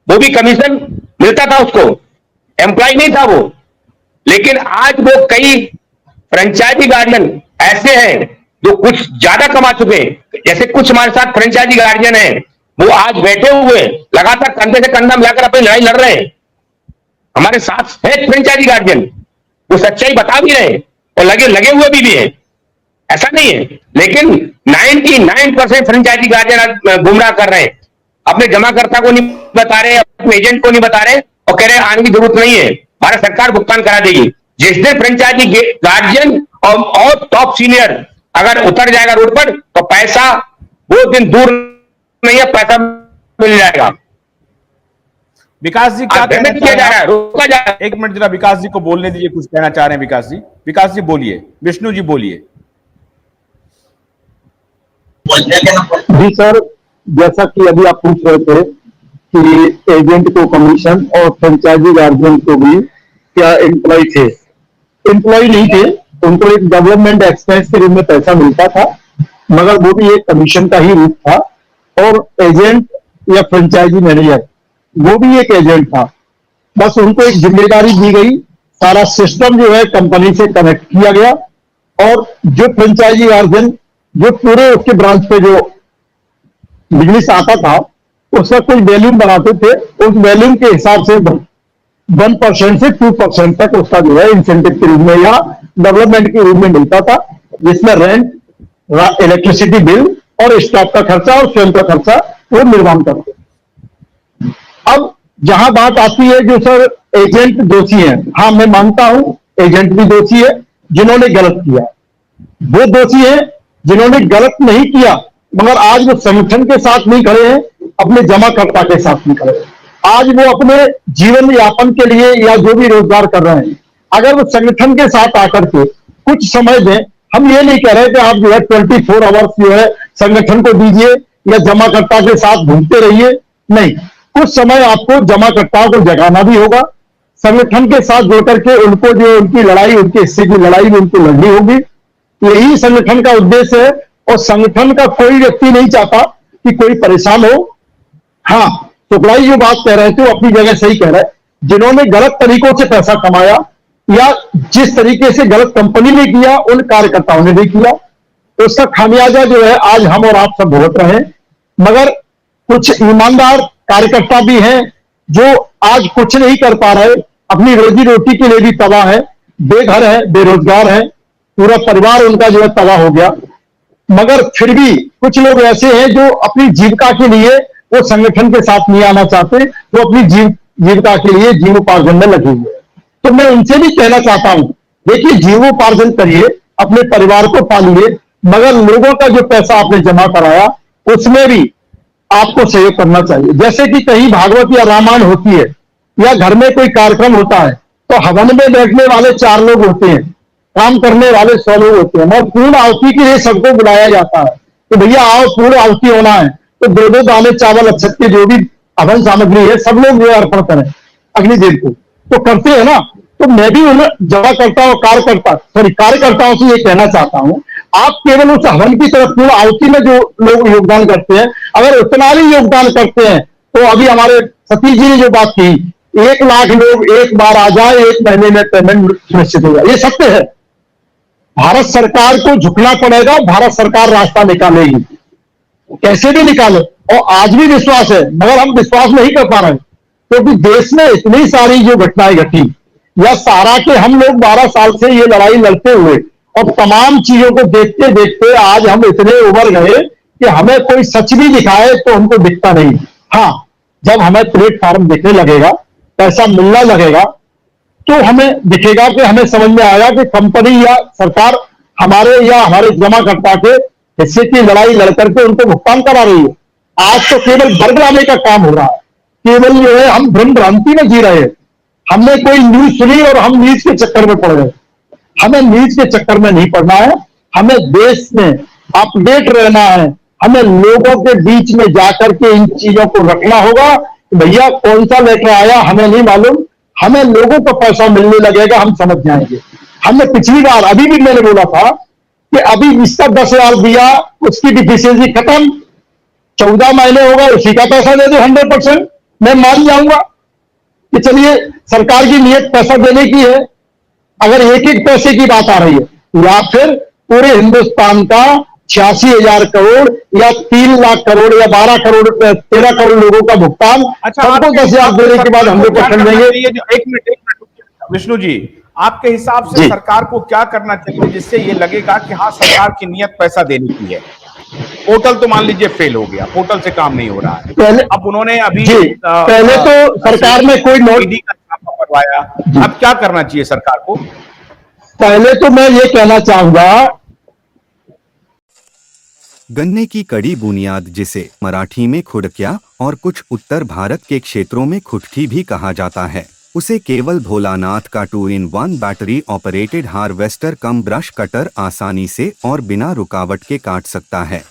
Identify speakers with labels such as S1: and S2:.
S1: वो भी कमीशन मिलता था उसको, एम्प्लॉय नहीं था वो। लेकिन आज वो कई फ्रेंचाइजी गार्जियन ऐसे हैं जो कुछ ज्यादा कमा चुके हैं। जैसे कुछ हमारे साथ फ्रेंचाइजी गार्जियन हैं, वो आज बैठे हुए लगातार कंधे से कंधा मिलाकर अपनी लड़ाई लड़ रहे हैं। हमारे साथ है फ्रेंचाइजी गार्जियन, वो सच्चाई बता भी रहे हैं और लगे हुए भी है, ऐसा नहीं है। लेकिन 99% फ्रेंचाइजी गार्जियन गुमराह कर रहे हैं, अपने जमाकर्ता को नहीं बता रहे, अपने एजेंट को नहीं बता रहे और कह रहे हैं आने की जरूरत नहीं है, भारत सरकार भुगतान करा देगी। जिस दिन फ्रेंचाइजी गार्जियन और टॉप सीनियर अगर उतर जाएगा रोड पर तो पैसा वो दिन दूर नहीं है, पैसा मिल जाएगा।
S2: विकास जी क्या कहना
S1: किया जा रहा है, रोका जा रहा है।
S2: एक मिनट जरा विकास जी को बोलने दीजिए, कुछ कहना चाह रहे हैं विकास जी। विकास जी बोलिए, विष्णु जी बोलिए।
S3: जी सर, जैसा कि अभी आप पूछ रहे थे कि एजेंट को कमीशन और फ्रेंचाइजी गार्जियन को भी क्या एम्प्लॉय थे? एम्प्लॉय नहीं थे, उनको एक डेवलपमेंट एक्सपेंस के रूप में पैसा मिलता था, मगर वो भी एक कमीशन का ही रूप था। और एजेंट या फ्रेंचाइजी मैनेजर वो भी एक एजेंट था, बस उनको एक जिम्मेदारी दी गई, सारा सिस्टम जो है कंपनी से कनेक्ट किया गया और जो फ्रेंचाइजी गार्जियन जो पूरे उसके ब्रांच पे जो बिजनेस आता था उसका कुछ वैल्यूम बनाते थे, उस वैल्यूम के हिसाब से 1% से 2% तक उसका जो है इंसेंटिव के रूप में या डेवलपमेंट के रूप में मिलता था, जिसमें रेंट, इलेक्ट्रिसिटी बिल और स्टाफ का खर्चा और स्वयं का खर्चा वो निर्माण करते। अब जहां बात आती है जो सर एजेंट दोषी है, हाँ मैं मानता हूं एजेंट भी दोषी है जिन्होंने गलत किया, वो दोषी है जिन्होंने गलत नहीं किया मगर आज वो संगठन के साथ नहीं खड़े हैं, अपने जमाकर्ता के साथ नहीं खड़े हैं। आज वो अपने जीवन यापन के लिए या जो भी रोजगार कर रहे हैं, अगर वो संगठन के साथ आकर के कुछ समय दें, हम ये नहीं कह रहे कि आप जो है 24 आवर्स जो है संगठन को दीजिए या जमाकर्ता के साथ घूमते रहिए, नहीं, कुछ समय आपको जमाकर्ताओं को जगाना भी होगा, संगठन के साथ जुड़कर के उनको जो उनकी लड़ाई, उनके हिस्से की लड़ाई भी उनको लड़नी होगी। यही संगठन का उद्देश्य है और संगठन का कोई व्यक्ति नहीं चाहता कि कोई परेशान हो। हाँ, टुकड़ाई जो बात कह रहे थे वो अपनी जगह सही कह रहे हैं, जिन्होंने गलत तरीकों से पैसा कमाया या जिस तरीके से गलत कंपनी ने किया उन कार्यकर्ताओं ने भी किया, उसका खामियाजा जो है आज हम और आप सब भुगत रहे हैं। मगर कुछ ईमानदार कार्यकर्ता भी हैं जो आज कुछ नहीं कर पा रहे, अपनी रोजी रोटी के लिए भी तबाह है, बेघर है, बेरोजगार है, पूरा परिवार उनका जो है तबाह हो गया। मगर फिर भी कुछ लोग ऐसे हैं जो अपनी जीविका के लिए वो संगठन के साथ नहीं आना चाहते, वो अपनी जीविका के लिए जीवोपार्जन में लगे हुए हैं। तो मैं उनसे भी कहना चाहता हूं, देखिए जीवोपार्जन करिए, अपने परिवार को पालिए, मगर लोगों का जो पैसा आपने जमा कराया उसमें भी आपको सहयोग करना चाहिए। जैसे कि कहीं भागवत या रामायण होती है या घर में कोई कार्यक्रम होता है तो हवन में बैठने वाले 4 लोग होते हैं, काम करने वाले 100 लोग होते हैं, और पूर्ण आहुति के लिए सबको बुलाया जाता है कि भैया आओ पूर्ण आहुति होना है, तो 2-2 दाने चावल अक्षत के जो भी हवन सामग्री है सब लोग जो अर्पण करें अग्निदेव को, तो करते हैं ना। तो मैं भी उन जमाकर्ताओं कार्यकर्ताओं से ये कहना चाहता हूं, आप केवल उस हवन की तरफ पूर्ण आहुति में जो लोग योगदान करते हैं, अगर उतना ही योगदान करते हैं तो अभी हमारे सतीश जी ने जो बात की 1 लाख लोग एक बार आ जाए, 1 महीने में पेमेंट सुनिश्चित होगा, ये सत्य है। भारत सरकार को झुकना पड़ेगा, भारत सरकार रास्ता निकालेगी, कैसे भी निकाले, और आज भी विश्वास है, मगर हम विश्वास नहीं कर पा रहे क्योंकि देश में इतनी सारी जो घटनाएं घटी या सारा के हम लोग 12 साल से ये लड़ाई लड़ते हुए और तमाम चीजों को देखते देखते आज हम इतने उबर गए कि हमें कोई सच भी दिखाए तो हमको दिखता नहीं। हाँ, जब हमें प्लेटफॉर्म दिखने लगेगा, पैसा मिलना लगेगा, तो हमें दिखेगा कि हमें समझ में आएगा कि कंपनी या सरकार हमारे या हमारे जमाकर्ता के हिस्से की लड़ाई लड़कर के उनको भुगतान करा रही है। आज तो केवल बरगलाने का काम हो रहा है, केवल जो है हम भ्रम भ्रांति में जी रहे हैं। हमने कोई न्यूज सुनी और हम न्यूज के चक्कर में पड़ गए। हमें न्यूज के चक्कर में नहीं पड़ना है, हमें देश में अपडेट रहना है, हमें लोगों के बीच में जाकर के इन चीजों को रखना होगा। भैया कौन सा लेकर आया हमें नहीं मालूम, हमें लोगों को पैसा मिलने लगेगा, हम समझ जाएंगे। हमने पिछली बार अभी भी मैंने बोला था कि अभी इसका 10,000 दिया, उसकी डिफिशियंसी खत्म, 14 महीने हो गए, उसी का पैसा दे दो 100%। मैं मान जाऊंगा कि चलिए सरकार की नीयत पैसा देने की है, अगर एक एक पैसे की बात आ रही है, या फिर पूरे हिंदुस्तान का 86,000 करोड़ या 3 लाख करोड़ या 12 करोड़ 13 करोड़ लोगों का भुगतान सबको 10,000 देने के बाद हम लोग पकड़ देंगे।
S2: एक मिनट विष्णु जी, आपके हिसाब से सरकार को क्या करना चाहिए जिससे ये लगेगा कि हाँ सरकार की नीयत पैसा देने की है? पोर्टल तो मान लीजिए फेल हो गया, पोर्टल से काम नहीं हो रहा है।
S3: पहले
S2: अब उन्होंने अभी
S3: पहले तो सरकार ने कोई नोट
S2: का छापा पड़वाया, अब क्या करना चाहिए सरकार को?
S3: पहले तो मैं ये कहना चाहूंगा,
S4: गन्ने की कड़ी बुनियाद जिसे मराठी में खुडक्या और कुछ उत्तर भारत के क्षेत्रों में खुटकी भी कहा जाता है, उसे केवल भोलानाथ का 2-in-1 बैटरी ऑपरेटेड हार्वेस्टर कम ब्रश कटर आसानी से और बिना रुकावट के काट सकता है।